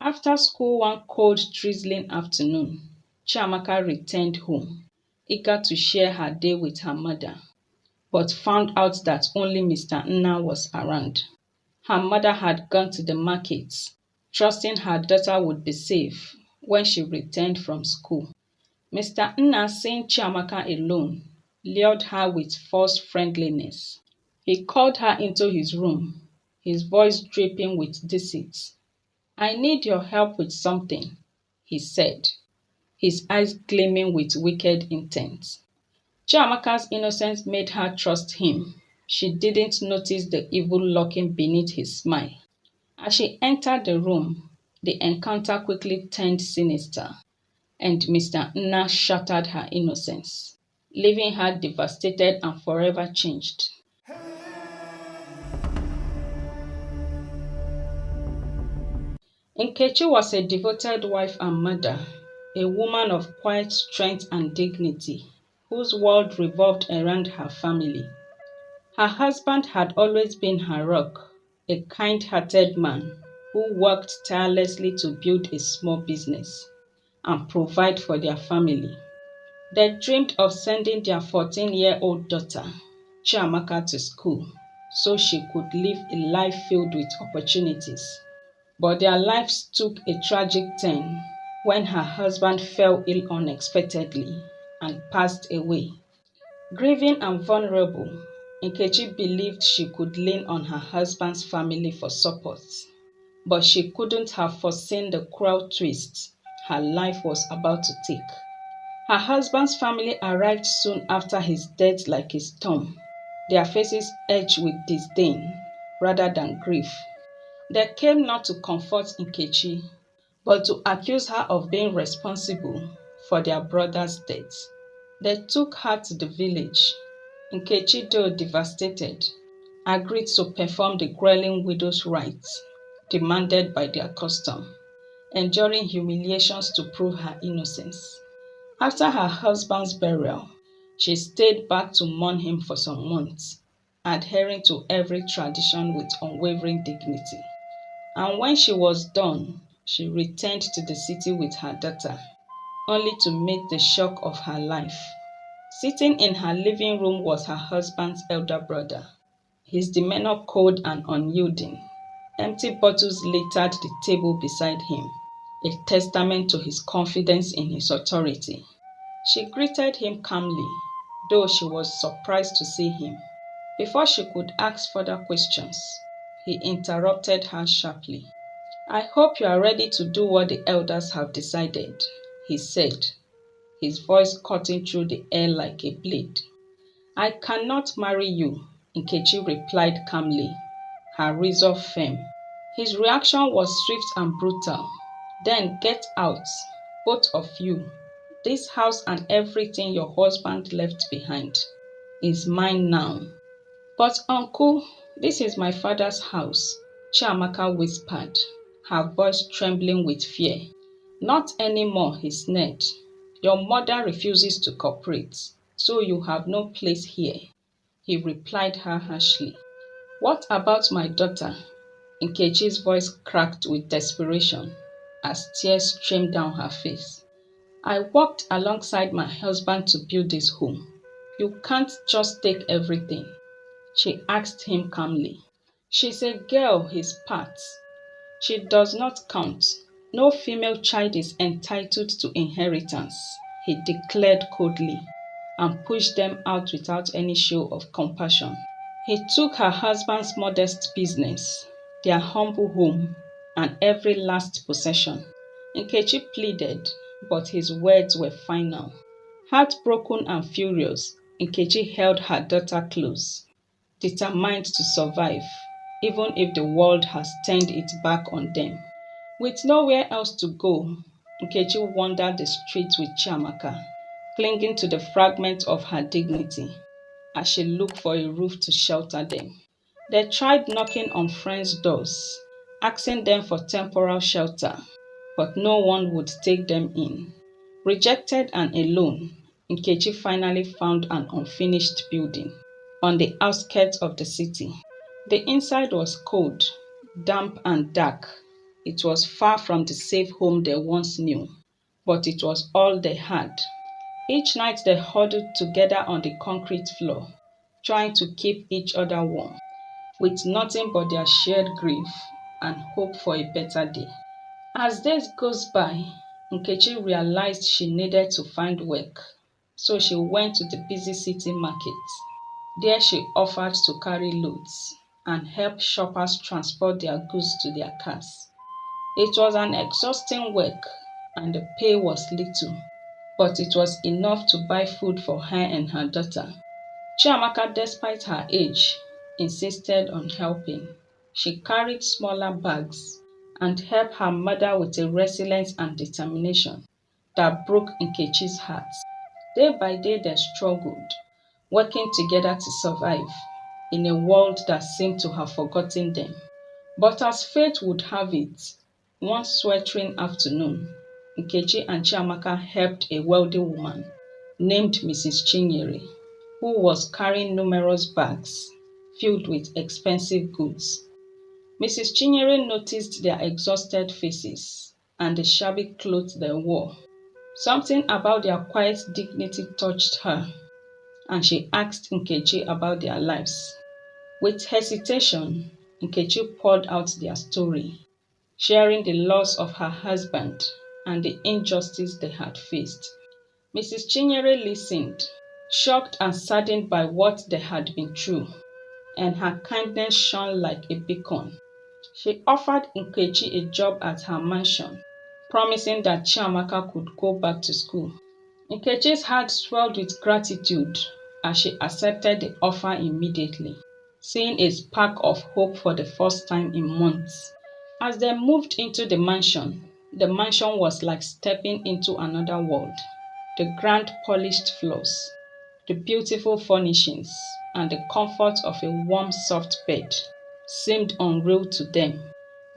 After school one cold, drizzling afternoon, Chiamaka returned home, eager to share her day with her mother, but found out that only Mr. Nna was around. Her mother had gone to the market, trusting her daughter would be safe when she returned from school. Mr. Nna, seeing Chiamaka alone, lured her with false friendliness. He called her into his room, his voice dripping with deceit. "I need your help with something," he said, his eyes gleaming with wicked intent. Chiamaka's innocence made her trust him. She didn't notice the evil lurking beneath his smile. As she entered the room, the encounter quickly turned sinister, and Mr. Nna shattered her innocence, leaving her devastated and forever changed. Nkechi was a devoted wife and mother, a woman of quiet strength and dignity, whose world revolved around her family. Her husband had always been her rock, a kind-hearted man who worked tirelessly to build a small business and provide for their family. They dreamed of sending their 14-year-old daughter, Chiamaka, to school so she could live a life filled with opportunities. But their lives took a tragic turn when her husband fell ill unexpectedly and passed away. Grieving and vulnerable, Nkechi believed she could lean on her husband's family for support, but she couldn't have foreseen the cruel twist her life was about to take. Her husband's family arrived soon after his death like a storm, their faces edged with disdain rather than grief. They came not to comfort Nkechi, but to accuse her of being responsible for their brother's death. They took her to the village. Nkechi, though devastated, agreed to perform the grueling widow's rites demanded by their custom, enduring humiliations to prove her innocence. After her husband's burial, she stayed back to mourn him for some months, adhering to every tradition with unwavering dignity. And when she was done, she returned to the city with her daughter, only to meet the shock of her life. Sitting in her living room was her husband's elder brother, his demeanor cold and unyielding. Empty bottles littered the table beside him, a testament to his confidence in his authority. She greeted him calmly, though she was surprised to see him. Before she could ask further questions, he interrupted her sharply. "I hope you are ready to do what the elders have decided," he said, his voice cutting through the air like a blade. "I cannot marry you," Nkechi replied calmly, her resolve firm. His reaction was swift and brutal. "Then get out, both of you. This house and everything your husband left behind is mine now." "But uncle, this is my father's house," Chiamaka whispered, her voice trembling with fear. "Not anymore," he sneered. "Your mother refuses to cooperate, so you have no place here," he replied her harshly. "What about my daughter?" Nkechi's voice cracked with desperation as tears streamed down her face. "I worked alongside my husband to build this home. You can't just take everything," she asked him calmly. "She's a girl his part. She does not count. No female child is entitled to inheritance," he declared coldly, and pushed them out without any show of compassion. He took her husband's modest business, their humble home, and every last possession. Nkechi pleaded, but his words were final. Heartbroken and furious, Nkechi held her daughter close, determined to survive, even if the world has turned its back on them. With nowhere else to go, Nkechi wandered the streets with Chiamaka, clinging to the fragment of her dignity as she looked for a roof to shelter them. They tried knocking on friends' doors, asking them for temporal shelter, but no one would take them in. Rejected and alone, Nkechi finally found an unfinished building on the outskirts of the city. The inside was cold, damp and dark, It was far from the safe home they once knew, but it was all they had. Each night they huddled together on the concrete floor, trying to keep each other warm, with nothing but their shared grief and hope for a better day. As days goes by, Nkechi realized she needed to find work, so she went to the busy city market. There she offered to carry loads and help shoppers transport their goods to their cars. It was an exhausting work and the pay was little, but it was enough to buy food for her and her daughter. Chiamaka, despite her age, insisted on helping. She carried smaller bags and helped her mother with a resilience and determination that broke Nkechi's heart. Day by day they struggled, working together to survive in a world that seemed to have forgotten them. But as fate would have it, one sweltering afternoon, Nkechi and Chiamaka helped a wealthy woman named Mrs. Chinyere, who was carrying numerous bags filled with expensive goods. Mrs. Chinyere noticed their exhausted faces and the shabby clothes they wore. Something about their quiet dignity touched her, and she asked Nkechi about their lives. With hesitation, Nkechi poured out their story, sharing the loss of her husband and the injustice they had faced. Mrs. Chinyere listened, shocked and saddened by what they had been through, and her kindness shone like a beacon. She offered Nkechi a job at her mansion, promising that Chiamaka could go back to school. Nkechi's heart swelled with gratitude as she accepted the offer immediately, seeing a spark of hope for the first time in months. As they moved into the mansion was like stepping into another world. The grand polished floors, the beautiful furnishings, and the comfort of a warm, soft bed seemed unreal to them.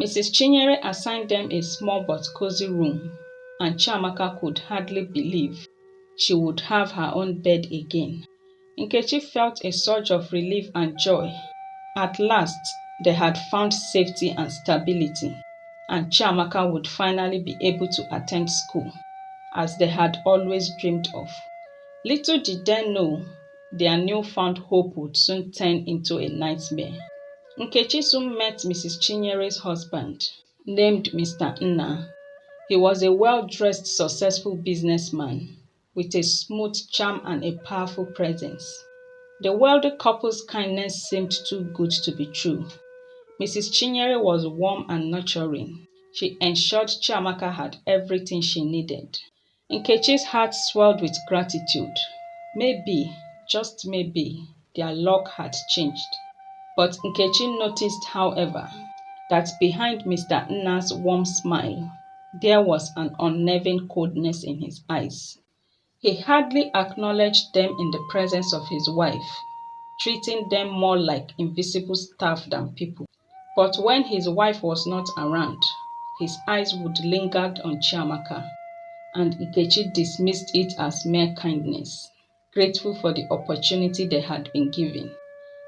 Mrs. Chinyere assigned them a small but cozy room, and Chiamaka could hardly believe she would have her own bed again. Nkechi felt a surge of relief and joy. At last, they had found safety and stability, and Chiamaka would finally be able to attend school, as they had always dreamed of. Little did they know their newfound hope would soon turn into a nightmare. Nkechi soon met Mrs. Chinyere's husband, named Mr. Nna. He was a well-dressed, successful businessman with a smooth charm and a powerful presence. The wealthy couple's kindness seemed too good to be true. Mrs. Chinyere was warm and nurturing. She ensured Chiamaka had everything she needed. Nkechi's heart swelled with gratitude. Maybe, just maybe, their luck had changed. But Nkechi noticed, however, that behind Mr. Nna's warm smile, there was an unnerving coldness in his eyes. He hardly acknowledged them in the presence of his wife, treating them more like invisible staff than people. But when his wife was not around, his eyes would linger on Chiamaka, and Nkechi dismissed it as mere kindness, grateful for the opportunity they had been given,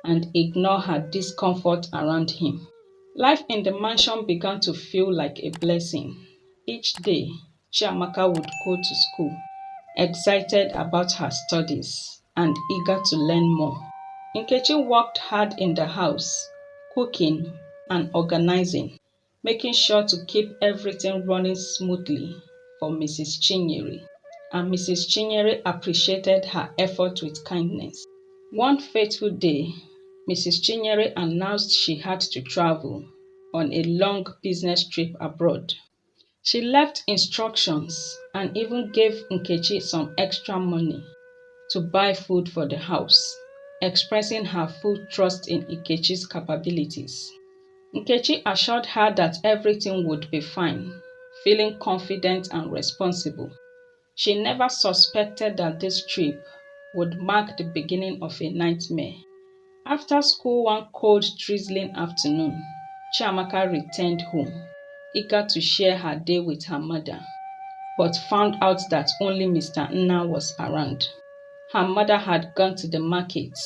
and ignored her discomfort around him. Life in the mansion began to feel like a blessing. Each day, Chiamaka would go to school, excited about her studies and eager to learn more. Nkechi worked hard in the house, cooking and organizing, making sure to keep everything running smoothly for Mrs. Chinyere. And Mrs. Chinyere appreciated her effort with kindness. One fateful day, Mrs. Chinyere announced she had to travel on a long business trip abroad. She left instructions and even gave Nkechi some extra money to buy food for the house, expressing her full trust in Nkechi's capabilities. Nkechi assured her that everything would be fine, feeling confident and responsible. She never suspected that this trip would mark the beginning of a nightmare. After school one cold, drizzling afternoon, Chiamaka returned home, eager to share her day with her mother, but found out that only Mr. Nna was around. Her mother had gone to the market,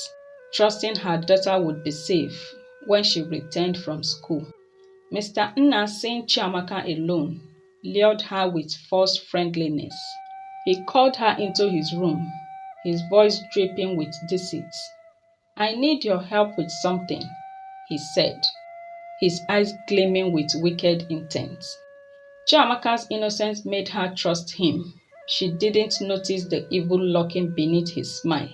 trusting her daughter would be safe when she returned from school. Mr. Nna, seeing Chiamaka alone, lured her with false friendliness. He called her into his room, his voice dripping with deceit. "I need your help with something," he said, his eyes gleaming with wicked intent. Chiamaka's innocence made her trust him. She didn't notice the evil lurking beneath his smile.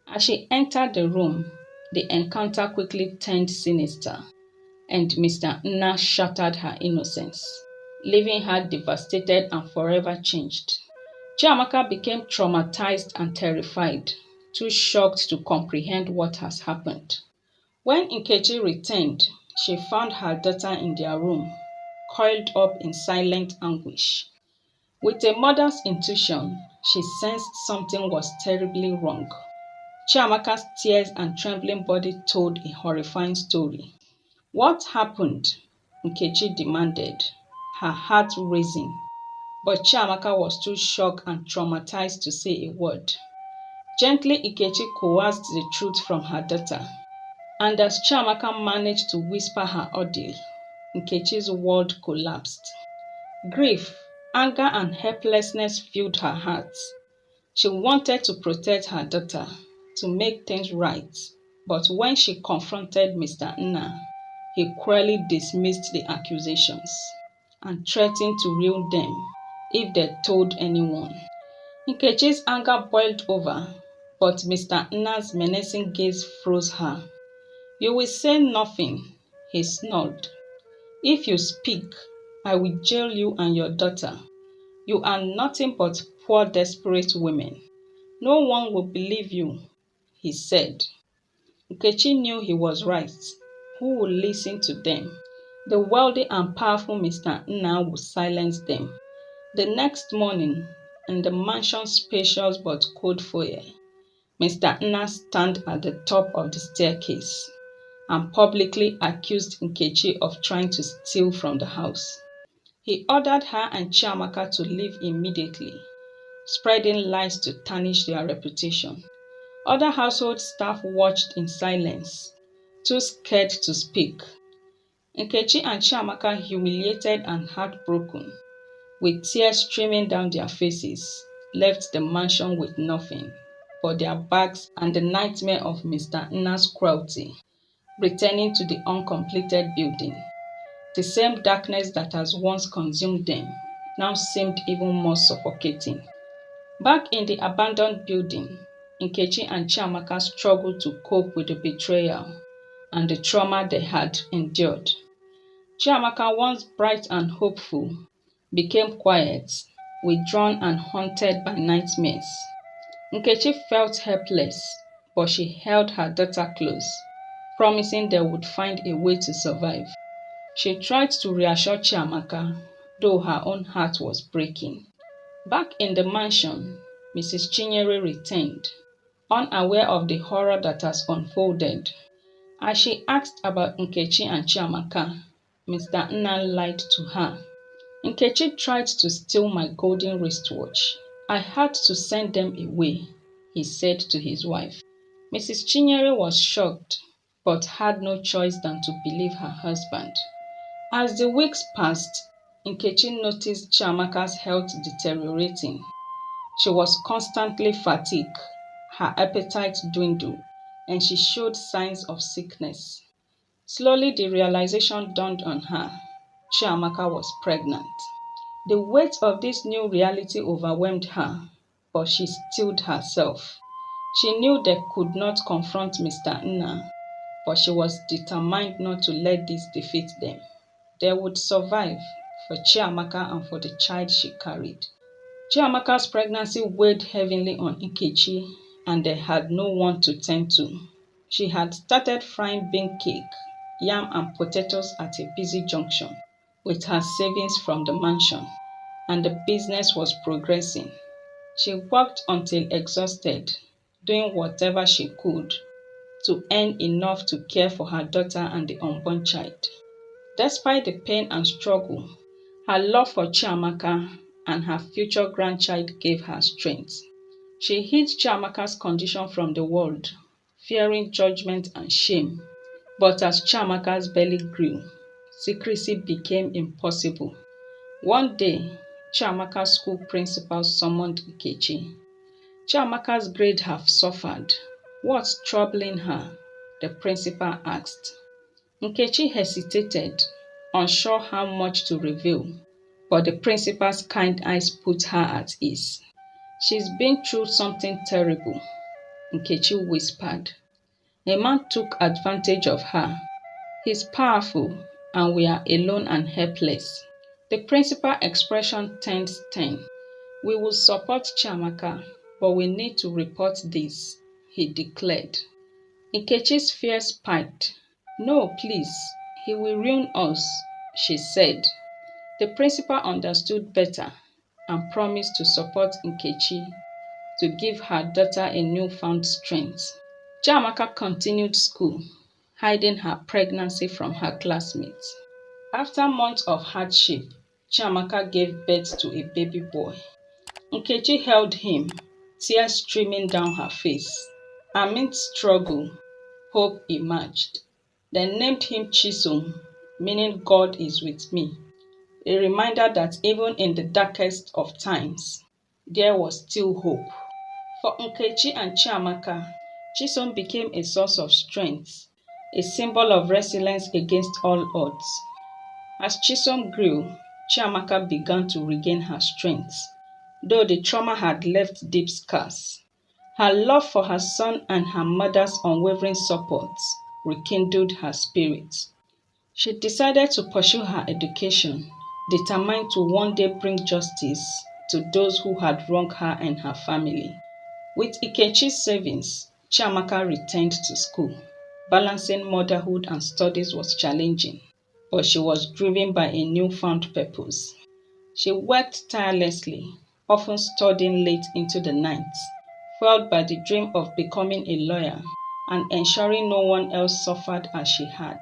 As she entered the room, the encounter quickly turned sinister, and Mr. Nna shattered her innocence, leaving her devastated and forever changed. Chiamaka became traumatized and terrified, too shocked to comprehend what has happened. When Nkechi returned, she found her daughter in their room, coiled up in silent anguish. With a mother's intuition, she sensed something was terribly wrong. Chiamaka's tears and trembling body told a horrifying story. "What happened?" Nkechi demanded, her heart racing. But Chiamaka was too shocked and traumatized to say a word. Gently, Nkechi coaxed the truth from her daughter. And as Chiamaka managed to whisper her ordeal, Nkechi's world collapsed. Grief, anger, and helplessness filled her heart. She wanted to protect her daughter, to make things right, but when she confronted Mr. Nna, he cruelly dismissed the accusations and threatened to ruin them if they told anyone. Nkechi's anger boiled over, but Mr. Nna's menacing gaze froze her. "You will say nothing," he snarled. "If you speak, I will jail you and your daughter. You are nothing but poor, desperate women. No one will believe you," he said. Nkechi knew he was right. Who would listen to them? The wealthy and powerful Mr. Nna would silence them. The next morning, in the mansion's spacious but cold foyer, Mr. Nna stood at the top of the staircase and publicly accused Nkechi of trying to steal from the house. He ordered her and Chiamaka to leave immediately, spreading lies to tarnish their reputation. Other household staff watched in silence, too scared to speak. Nkechi and Chiamaka, humiliated and heartbroken, with tears streaming down their faces, left the mansion with nothing but their bags and the nightmare of Mr. Nna's cruelty, returning to the uncompleted building. The same darkness that has once consumed them now seemed even more suffocating. Back in the abandoned building, Nkechi and Chiamaka struggled to cope with the betrayal and the trauma they had endured. Chiamaka, once bright and hopeful, became quiet, withdrawn and haunted by nightmares. Nkechi felt helpless, but she held her daughter close, promising they would find a way to survive. She tried to reassure Chiamaka, though her own heart was breaking. Back in the mansion, Mrs. Chinyere returned, unaware of the horror that has unfolded. As she asked about Nkechi and Chiamaka, Mr. Nna lied to her. "Nkechi tried to steal my golden wristwatch. I had to send them away," he said to his wife. Mrs. Chinyere was shocked, but had no choice than to believe her husband. As the weeks passed, Nkechi noticed Chiamaka's health deteriorating. She was constantly fatigued, her appetite dwindled, and she showed signs of sickness. Slowly, the realization dawned on her. Chiamaka was pregnant. The weight of this new reality overwhelmed her, but she steeled herself. She knew they could not confront Mr. Nna, but she was determined not to let this defeat them. They would survive, for Chiamaka and for the child she carried. Chiamaka's pregnancy weighed heavily on Nkechi, and they had no one to turn to. She had started frying bean cake, yam and potatoes at a busy junction with her savings from the mansion, and the business was progressing. She worked until exhausted, doing whatever she could to earn enough to care for her daughter and the unborn child. Despite the pain and struggle, her love for Chiamaka and her future grandchild gave her strength. She hid Chiamaka's condition from the world, fearing judgment and shame. But as Chiamaka's belly grew, secrecy became impossible. One day, Chiamaka's school principal summoned Nkechi. Chiamaka's grades have suffered. What's troubling her? The principal asked. Nkechi hesitated, unsure how much to reveal, but the principal's kind eyes put her at ease. She's been through something terrible, Nkechi whispered. A man took advantage of her. He's powerful, and we are alone and helpless. The principal's expression turned stern. We will support Chiamaka, but we need to report this, he declared. Nkechi's fear spiked. No, please, he will ruin us, she said. The principal understood better and promised to support Nkechi to give her daughter a newfound strength. Chiamaka continued school, hiding her pregnancy from her classmates. After months of hardship, Chiamaka gave birth to a baby boy. Nkechi held him, tears streaming down her face. Amid struggle, hope emerged. They named him Chisom, meaning God is with me, a reminder that even in the darkest of times, there was still hope. For Nkechi and Chiamaka, Chisom became a source of strength, a symbol of resilience against all odds. As Chisom grew, Chiamaka began to regain her strength, though the trauma had left deep scars. Her love for her son and her mother's unwavering support rekindled her spirit. She decided to pursue her education, determined to one day bring justice to those who had wronged her and her family. With Nkechi's savings, Chiamaka returned to school. Balancing motherhood and studies was challenging, but she was driven by a newfound purpose. She worked tirelessly, often studying late into the night, fueled by the dream of becoming a lawyer and ensuring no one else suffered as she had.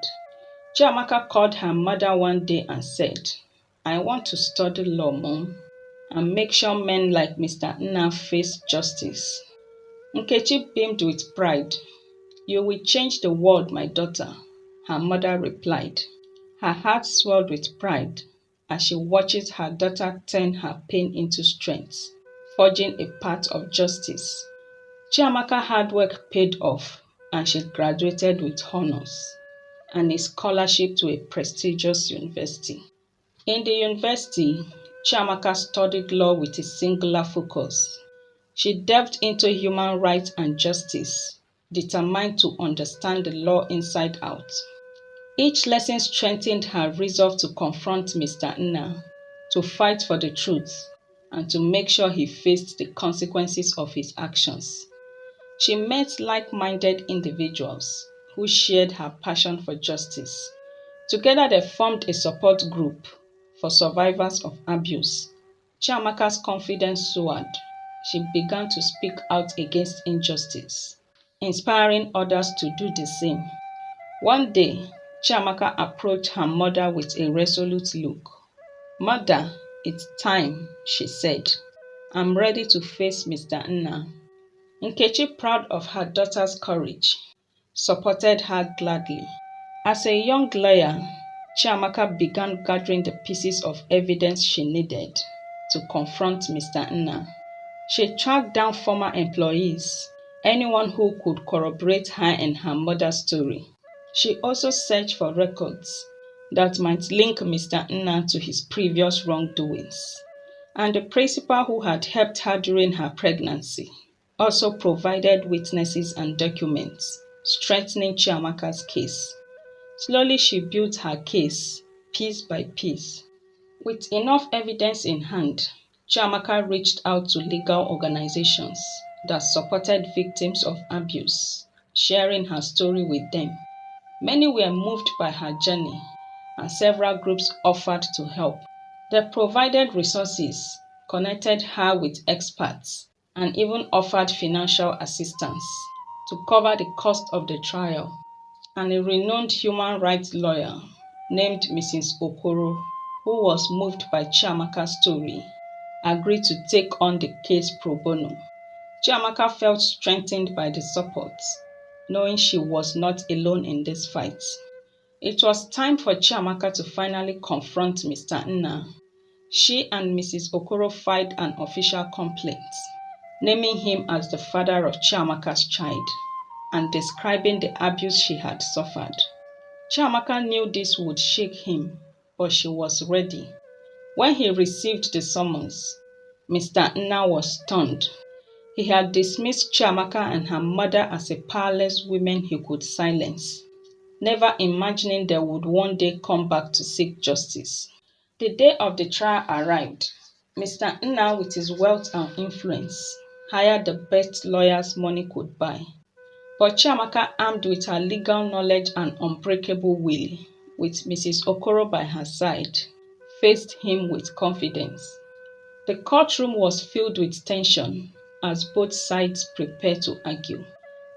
Chiamaka called her mother one day and said, I want to study law, Mom, and make sure men like Mr. Nna face justice. Nkechi beamed with pride. You will change the world, my daughter, her mother replied. Her heart swelled with pride as she watches her daughter turn her pain into strength, forging a path of justice. Chiamaka's hard work paid off, and she graduated with honors and a scholarship to a prestigious university. In the university, Chiamaka studied law with a singular focus. She delved into human rights and justice, determined to understand the law inside out. Each lesson strengthened her resolve to confront Mr. Nna, to fight for the truth, and to make sure he faced the consequences of his actions. She met like-minded individuals who shared her passion for justice. Together they formed a support group for survivors of abuse. Chiamaka's confidence soared. She began to speak out against injustice, inspiring others to do the same. One day, Chiamaka approached her mother with a resolute look. Mother, it's time, she said. I'm ready to face Mr. Nna. Nkechi, proud of her daughter's courage, supported her gladly. As a young lawyer, Chiamaka began gathering the pieces of evidence she needed to confront Mr. Nna. She tracked down former employees, anyone who could corroborate her and her mother's story. She also searched for records that might link Mr. Nna to his previous wrongdoings. And the principal who had helped her during her pregnancy also provided witnesses and documents, strengthening Chiamaka's case. Slowly she built her case, piece by piece. With enough evidence in hand, Chiamaka reached out to legal organizations that supported victims of abuse, sharing her story with them. Many were moved by her journey, and several groups offered to help. They provided resources, connected her with experts, and even offered financial assistance to cover the cost of the trial. And a renowned human rights lawyer named Mrs. Okoro, who was moved by Chiamaka's story, agreed to take on the case pro bono. Chiamaka felt strengthened by the support, knowing she was not alone in this fight. It was time for Chiamaka to finally confront Mr. Nna. She and Mrs. Okoro filed an official complaint, naming him as the father of Chiamaka's child and describing the abuse she had suffered. Chiamaka knew this would shake him, but she was ready. When he received the summons, Mr. Nna was stunned. He had dismissed Chiamaka and her mother as a powerless women he could silence, never imagining they would one day come back to seek justice. The day of the trial arrived. Mr. Nna, with his wealth and influence, hired the best lawyers money could buy. But Chiamaka, armed with her legal knowledge and unbreakable will, with Mrs. Okoro by her side, faced him with confidence. The courtroom was filled with tension as both sides prepared to argue.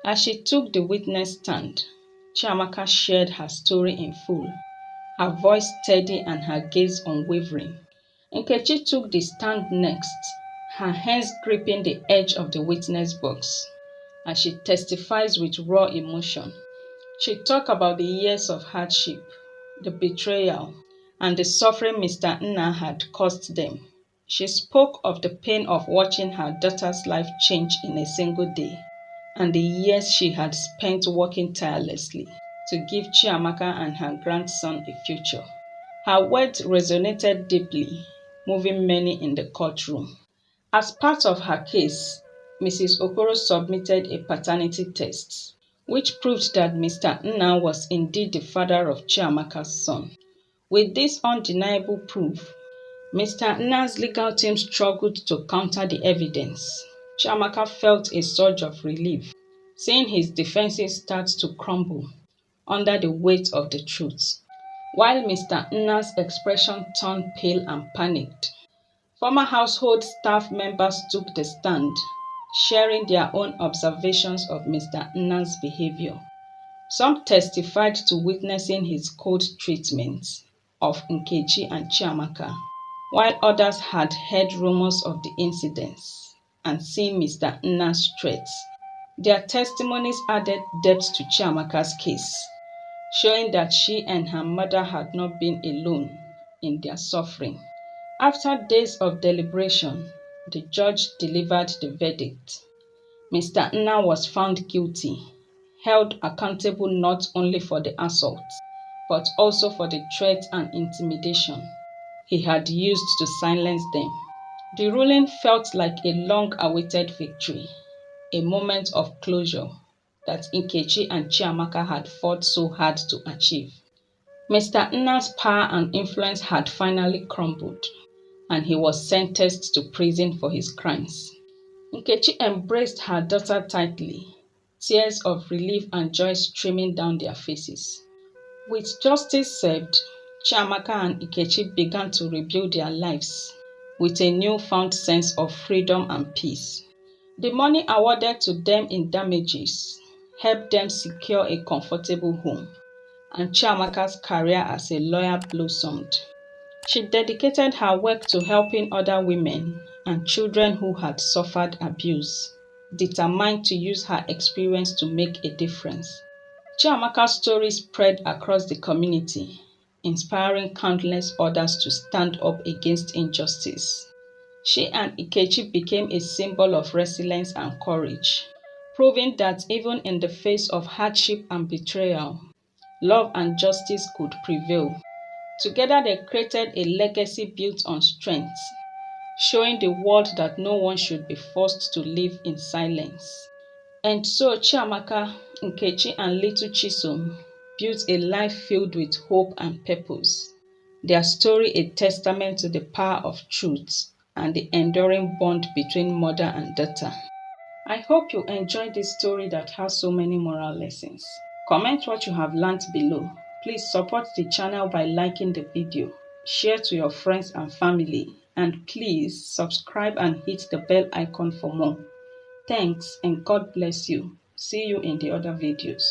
As she took the witness stand, Chiamaka shared her story in full, her voice steady and her gaze unwavering. Nkechi took the stand next, her hands gripping the edge of the witness box. As she testifies with raw emotion, she talked about the years of hardship, the betrayal, and the suffering Mr. Nna had caused them. She spoke of the pain of watching her daughter's life change in a single day, and the years she had spent working tirelessly to give Chiamaka and her grandson a future. Her words resonated deeply, moving many in the courtroom. As part of her case, Mrs. Okoro submitted a paternity test, which proved that Mr. Nna was indeed the father of Chiamaka's son. With this undeniable proof, Mr. Nna's legal team struggled to counter the evidence. Chiamaka felt a surge of relief, seeing his defenses start to crumble under the weight of the truth, while Mr. Nna's expression turned pale and panicked. Former household staff members took the stand, sharing their own observations of Mr. Nna's behavior. Some testified to witnessing his cold treatment of Nkechi and Chiamaka, while others had heard rumors of the incidents and seen Mr. Nna's threats. Their testimonies added depth to Chiamaka's case, showing that she and her mother had not been alone in their suffering. After days of deliberation, the judge delivered the verdict. Mr. Nna was found guilty, held accountable not only for the assault, but also for the threat and intimidation he had used to silence them. The ruling felt like a long-awaited victory, a moment of closure that Nkechi and Chiamaka had fought so hard to achieve. Mr. Nna's power and influence had finally crumbled, and he was sentenced to prison for his crimes. Nkechi embraced her daughter tightly, tears of relief and joy streaming down their faces. With justice served, Chiamaka and Nkechi began to rebuild their lives with a newfound sense of freedom and peace. The money awarded to them in damages helped them secure a comfortable home, and Chiamaka's career as a lawyer blossomed. She dedicated her work to helping other women and children who had suffered abuse, determined to use her experience to make a difference. Chiamaka's story spread across the community, inspiring countless others to stand up against injustice. She and Nkechi became a symbol of resilience and courage, proving that even in the face of hardship and betrayal, love and justice could prevail. Together they created a legacy built on strength, showing the world that no one should be forced to live in silence. And so Chiamaka, Nkechi and little Chisom built a life filled with hope and purpose. Their story a testament to the power of truth and the enduring bond between mother and daughter. I hope you enjoyed this story that has so many moral lessons. Comment what you have learned below. Please support the channel by liking the video, share to your friends and family, and please subscribe and hit the bell icon for more. Thanks and God bless you. See you in the other videos.